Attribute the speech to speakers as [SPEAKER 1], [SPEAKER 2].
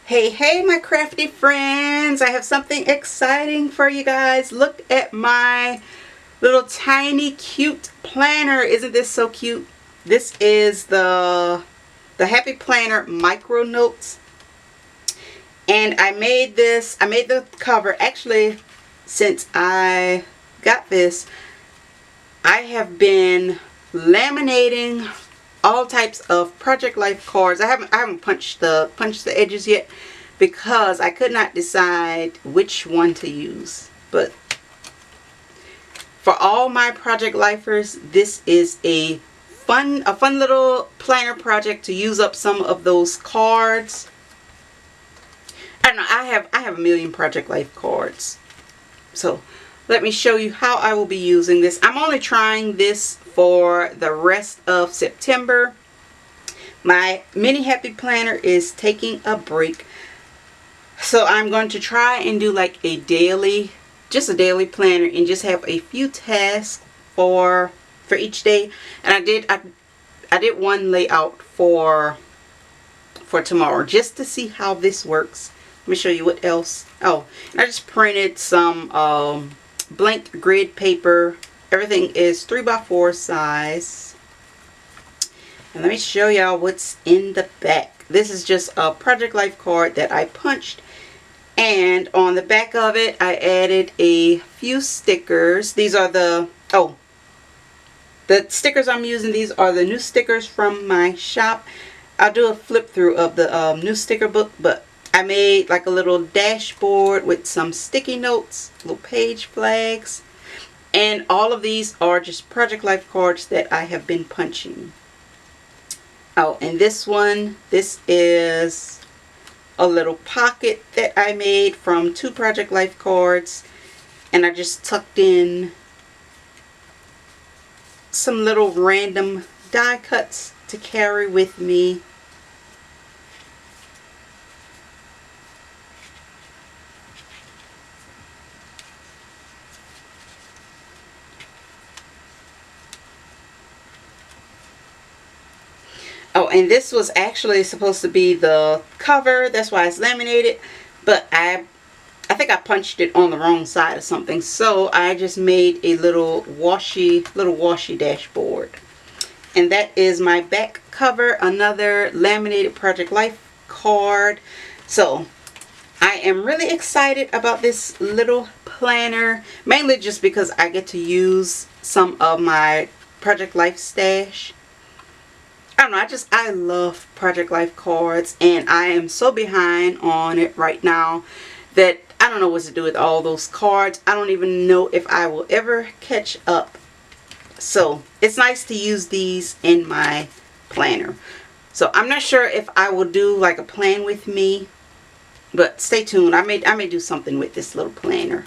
[SPEAKER 1] Hey, hey, my crafty friends. I have something exciting for you guys. Look at my little tiny cute planner. Isn't this so cute? This is the Happy Planner Micro Notes. And I made the cover. Actually, since I got this, I have been laminating all types of Project Life cards. I haven't punched the edges yet because I could not decide which one to use. But for all my Project Lifers, this is a fun little planner project to use up some of those cards. I don't know, I have a million Project Life cards. So let me show you how I will be using this. I'm only trying this for the rest of September. My mini Happy Planner is taking a break. So I'm going to try and do like a daily planner and just have a few tasks for each day. And I did one layout for tomorrow just to see how this works. Let me show you what else. Oh, and I just printed some blank grid paper. Everything is 3x4 size. And let me show y'all what's in the back. This is just a Project Life card that I punched. And on the back of it, I added a few stickers. These are the stickers I'm using. These are the new stickers from my shop. I'll do a flip through of the new sticker book, but I made like a little dashboard with some sticky notes, little page flags, and all of these are just Project Life cards that I have been punching. Oh, and this is a little pocket that I made from 2 Project Life cards, and I just tucked in some little random die cuts to carry with me. Oh, and this was actually supposed to be the cover. That's why it's laminated. But I think I punched it on the wrong side or something. So I just made a little washy dashboard. And that is my back cover. Another laminated Project Life card. So I am really excited about this little planner. Mainly just because I get to use some of my Project Life stash. I don't know, I love Project Life cards, and I am so behind on it right now that I don't know what to do with all those cards. I don't even know if I will ever catch up. So it's nice to use these in my planner. So I'm not sure if I will do like a plan with me, but stay tuned. I may do something with this little planner.